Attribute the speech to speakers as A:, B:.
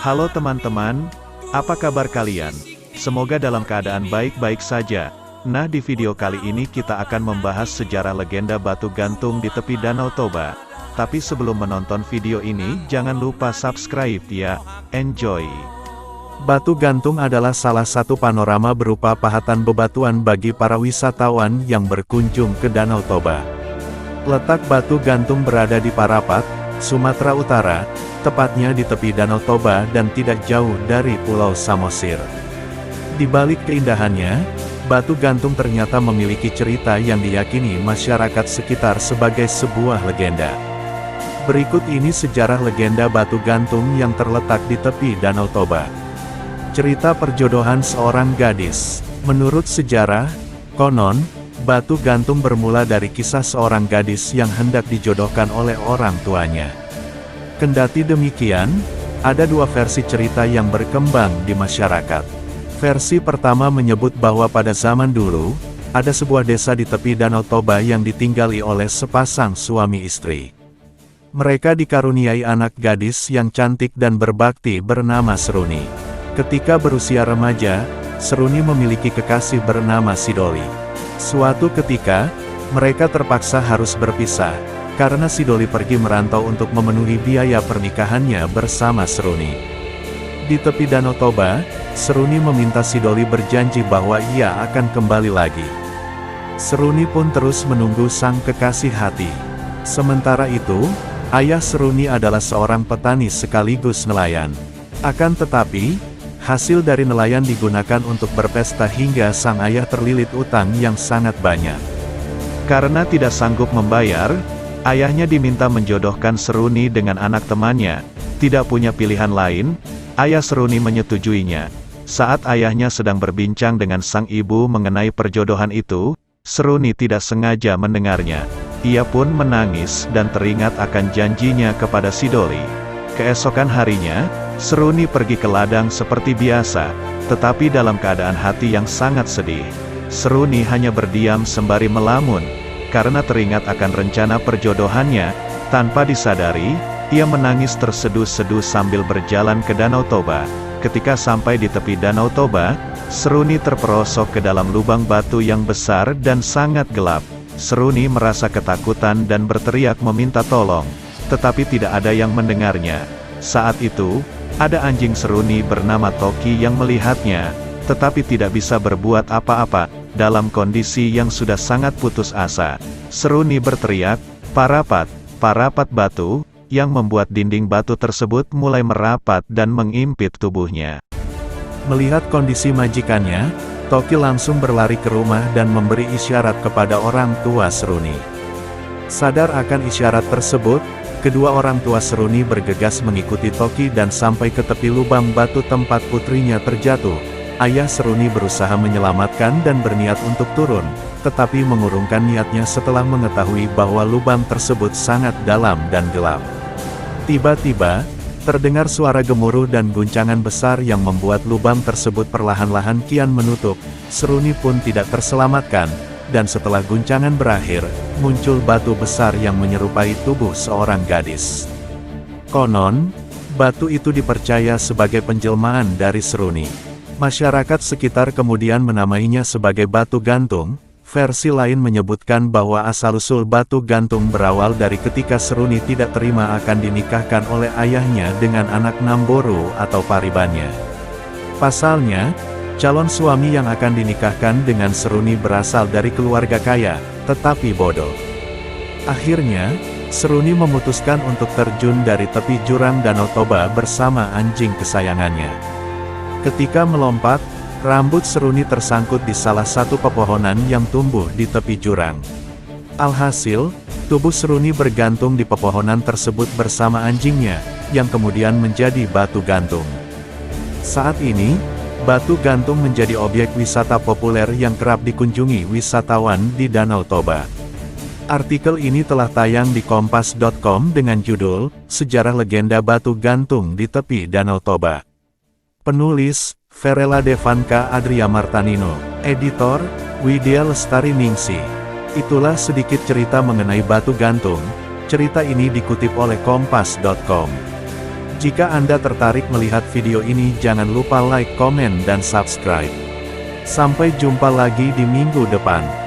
A: Halo teman-teman, apa kabar kalian? Semoga dalam keadaan baik-baik saja. Nah, di video kali ini kita akan membahas sejarah legenda batu gantung di tepi Danau Toba. Tapi sebelum menonton video ini, jangan lupa subscribe ya. Enjoy! Batu gantung adalah salah satu panorama berupa pahatan bebatuan bagi para wisatawan yang berkunjung ke Danau Toba. Letak batu gantung berada di Parapat, Sumatera Utara, tepatnya di tepi Danau Toba dan tidak jauh dari Pulau Samosir. Di balik keindahannya, batu gantung ternyata memiliki cerita yang diyakini masyarakat sekitar sebagai sebuah legenda. Berikut ini sejarah legenda batu gantung yang terletak di tepi Danau Toba. Cerita perjodohan seorang gadis. Menurut sejarah, konon, batu gantung bermula dari kisah seorang gadis yang hendak dijodohkan oleh orang tuanya. Kendati demikian, ada dua versi cerita yang berkembang di masyarakat. Versi pertama menyebut bahwa pada zaman dulu, ada sebuah desa di tepi Danau Toba yang ditinggali oleh sepasang suami istri. Mereka dikaruniai anak gadis yang cantik dan berbakti bernama Seruni. Ketika berusia remaja, Seruni memiliki kekasih bernama Sidoli. Suatu ketika, mereka terpaksa harus berpisah, karena Sidoli pergi merantau untuk memenuhi biaya pernikahannya bersama Seruni. Di tepi Danau Toba, Seruni meminta Sidoli berjanji bahwa ia akan kembali lagi. Seruni pun terus menunggu sang kekasih hati. Sementara itu, ayah Seruni adalah seorang petani sekaligus nelayan. Akan tetapi, hasil dari nelayan digunakan untuk berpesta hingga sang ayah terlilit utang yang sangat banyak. Karena tidak sanggup membayar, ayahnya diminta menjodohkan Seruni dengan anak temannya. Tidak punya pilihan lain, ayah Seruni menyetujuinya. Saat ayahnya sedang berbincang dengan sang ibu mengenai perjodohan itu, Seruni tidak sengaja mendengarnya. Ia pun menangis dan teringat akan janjinya kepada Sidoli. Keesokan harinya, Seruni pergi ke ladang seperti biasa, tetapi dalam keadaan hati yang sangat sedih. Seruni hanya berdiam sembari melamun, karena teringat akan rencana perjodohannya. Tanpa disadari, ia menangis terseduh-seduh sambil berjalan ke Danau Toba. Ketika sampai di tepi Danau Toba, Seruni terperosok ke dalam lubang batu yang besar dan sangat gelap. Seruni merasa ketakutan dan berteriak meminta tolong, tetapi tidak ada yang mendengarnya. Saat itu, ada anjing Seruni bernama Toki yang melihatnya, tetapi tidak bisa berbuat apa-apa. Dalam kondisi yang sudah sangat putus asa, Seruni berteriak, "Parapat, parapat batu," yang membuat dinding batu tersebut mulai merapat dan mengimpit tubuhnya. Melihat kondisi majikannya, Toki langsung berlari ke rumah dan memberi isyarat kepada orang tua Seruni. Sadar akan isyarat tersebut, kedua orang tua Seruni bergegas mengikuti Toki dan sampai ke tepi lubang batu tempat putrinya terjatuh. Ayah Seruni berusaha menyelamatkan dan berniat untuk turun, tetapi mengurungkan niatnya setelah mengetahui bahwa lubang tersebut sangat dalam dan gelap. Tiba-tiba, terdengar suara gemuruh dan guncangan besar yang membuat lubang tersebut perlahan-lahan kian menutup. Seruni pun tidak terselamatkan, dan setelah guncangan berakhir, muncul batu besar yang menyerupai tubuh seorang gadis. Konon, batu itu dipercaya sebagai penjelmaan dari Seruni. Masyarakat sekitar kemudian menamainya sebagai batu gantung. Versi lain menyebutkan bahwa asal-usul batu gantung berawal dari ketika Seruni tidak terima akan dinikahkan oleh ayahnya dengan anak Namboro atau paribannya. Pasalnya, calon suami yang akan dinikahkan dengan Seruni berasal dari keluarga kaya, tetapi bodoh. Akhirnya, Seruni memutuskan untuk terjun dari tepi jurang Danau Toba bersama anjing kesayangannya. Ketika melompat, rambut Seruni tersangkut di salah satu pepohonan yang tumbuh di tepi jurang. Alhasil, tubuh Seruni bergantung di pepohonan tersebut bersama anjingnya, yang kemudian menjadi batu gantung. Saat ini, batu gantung menjadi objek wisata populer yang kerap dikunjungi wisatawan di Danau Toba. Artikel ini telah tayang di kompas.com dengan judul, Sejarah Legenda Batu Gantung di Tepi Danau Toba. Penulis, Verella Devanka Adria Martanino. Editor, Widya Lestari Ningsi. Itulah sedikit cerita mengenai batu gantung. Cerita ini dikutip oleh kompas.com. Jika Anda tertarik melihat video ini, jangan lupa like, komen, dan subscribe. Sampai jumpa lagi di minggu depan.